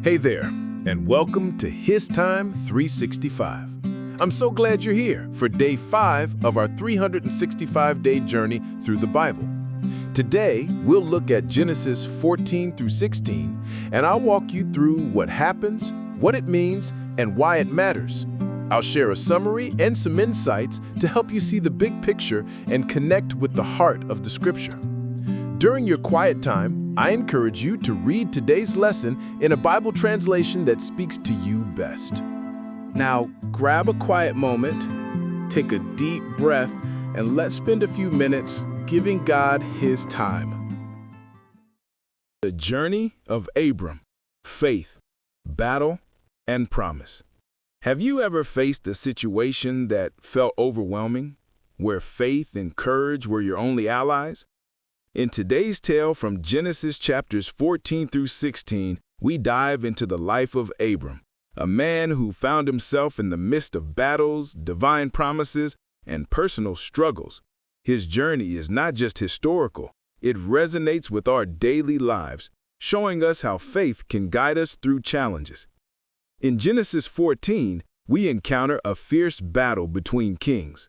Hey there, and welcome to HisTime365. I'm so glad you're here for day 5 of our 365-day journey through the Bible. Today, we'll look at Genesis 14 through 16, and I'll walk you through what happens, what it means, and why it matters. I'll share a summary and some insights to help you see the big picture and connect with the heart of the Scripture. During your quiet time, I encourage you to read today's lesson in a Bible translation that speaks to you best. Now, grab a quiet moment, take a deep breath, and let's spend a few minutes giving God His time. The journey of Abram, faith, battle, and promise. Have you ever faced a situation that felt overwhelming, where faith and courage were your only allies? In today's tale from Genesis chapters 14 through 16, we dive into the life of Abram, a man who found himself in the midst of battles, divine promises, and personal struggles. His journey is not just historical, it resonates with our daily lives, showing us how faith can guide us through challenges. In Genesis 14, we encounter a fierce battle between kings.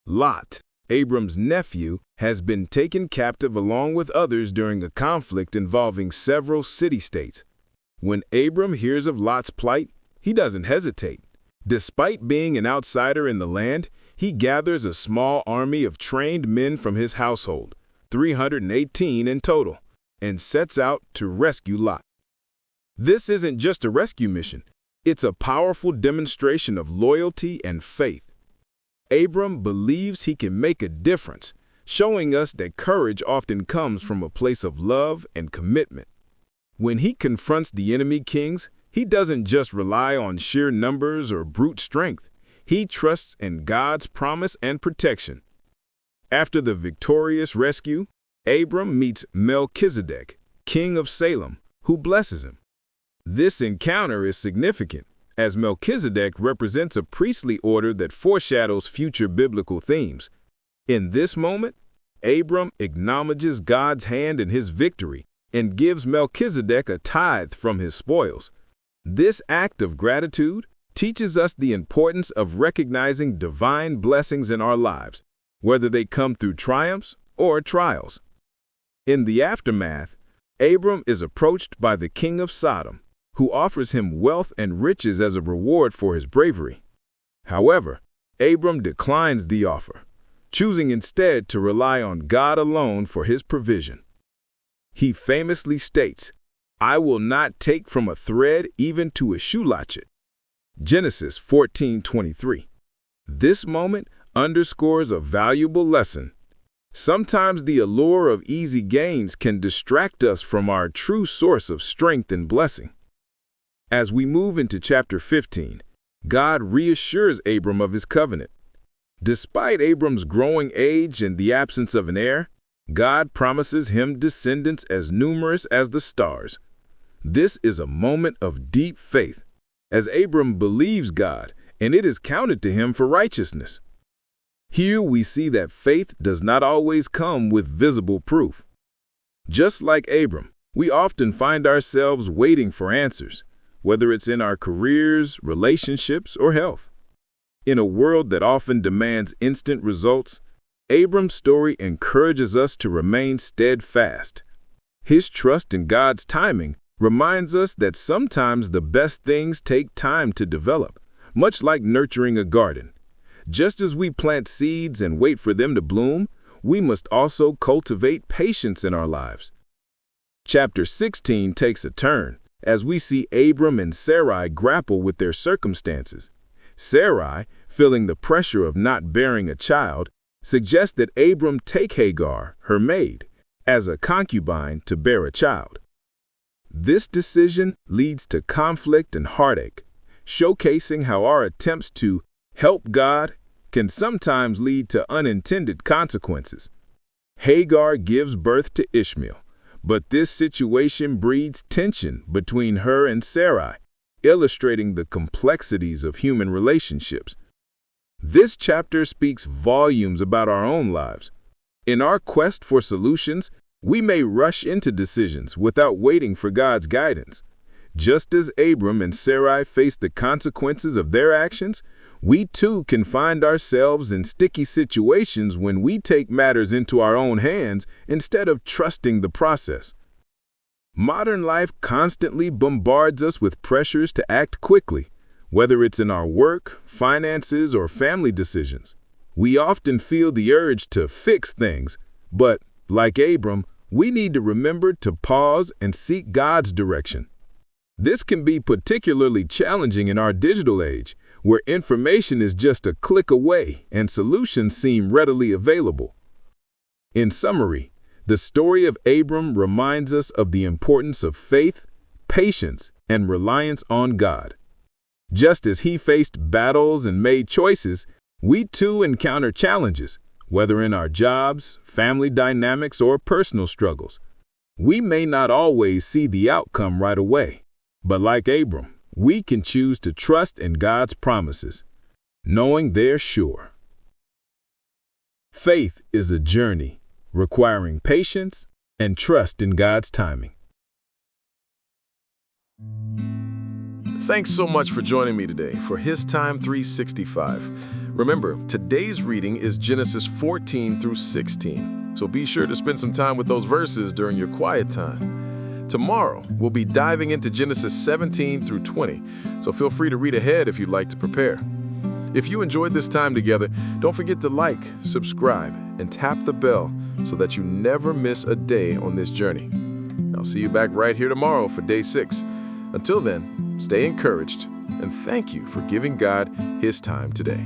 Lot, Abram's nephew, has been taken captive along with others during a conflict involving several city-states. When Abram hears of Lot's plight, he doesn't hesitate. Despite being an outsider in the land, he gathers a small army of trained men from his household, 318 in total, and sets out to rescue Lot. This isn't just a rescue mission, it's a powerful demonstration of loyalty and faith. Abram believes he can make a difference, showing us that courage often comes from a place of love and commitment. When he confronts the enemy kings, he doesn't just rely on sheer numbers or brute strength. He trusts in God's promise and protection. After the victorious rescue, Abram meets Melchizedek, king of Salem, who blesses him. This encounter is significant, as Melchizedek represents a priestly order that foreshadows future biblical themes. In this moment, Abram acknowledges God's hand in his victory and gives Melchizedek a tithe from his spoils. This act of gratitude teaches us the importance of recognizing divine blessings in our lives, whether they come through triumphs or trials. In the aftermath, Abram is approached by the king of Sodom, who offers him wealth and riches as a reward for his bravery. However, Abram declines the offer, choosing instead to rely on God alone for his provision. He famously states, "I will not take from a thread even to a shoe latchet." Genesis 14:23. This moment underscores a valuable lesson. Sometimes the allure of easy gains can distract us from our true source of strength and blessing. As we move into chapter 15, God reassures Abram of his covenant. Despite Abram's growing age and the absence of an heir, God promises him descendants as numerous as the stars. This is a moment of deep faith, as Abram believes God, and it is counted to him for righteousness. Here we see that faith does not always come with visible proof. Just like Abram, we often find ourselves waiting for answers, whether it's in our careers, relationships, or health. In a world that often demands instant results, Abram's story encourages us to remain steadfast. His trust in God's timing reminds us that sometimes the best things take time to develop, much like nurturing a garden. Just as we plant seeds and wait for them to bloom, we must also cultivate patience in our lives. Chapter 16 takes a turn as we see Abram and Sarai grapple with their circumstances. Sarai, feeling the pressure of not bearing a child, suggests that Abram take Hagar, her maid, as a concubine to bear a child. This decision leads to conflict and heartache, showcasing how our attempts to help God can sometimes lead to unintended consequences. Hagar gives birth to Ishmael, but this situation breeds tension between her and Sarai, illustrating the complexities of human relationships. This chapter speaks volumes about our own lives. In our quest for solutions, we may rush into decisions without waiting for God's guidance. Just as Abram and Sarai faced the consequences of their actions, we too can find ourselves in sticky situations when we take matters into our own hands instead of trusting the process. Modern life constantly bombards us with pressures to act quickly, whether it's in our work, finances, or family decisions. We often feel the urge to fix things, but, like Abram, we need to remember to pause and seek God's direction. This can be particularly challenging in our digital age, where information is just a click away and solutions seem readily available. In summary, the story of Abram reminds us of the importance of faith, patience, and reliance on God. Just as he faced battles and made choices, we too encounter challenges, whether in our jobs, family dynamics, or personal struggles. We may not always see the outcome right away, but like Abram, we can choose to trust in God's promises, knowing they're sure. Faith is a journey requiring patience and trust in God's timing. Thanks so much for joining me today for HisTime365. Remember, today's reading is Genesis 14 through 16, so be sure to spend some time with those verses during your quiet time. Tomorrow, we'll be diving into Genesis 17 through 20, so feel free to read ahead if you'd like to prepare. If you enjoyed this time together, don't forget to like, subscribe, and tap the bell so that you never miss a day on this journey. I'll see you back right here tomorrow for day 6. Until then, stay encouraged, and thank you for giving God His time today.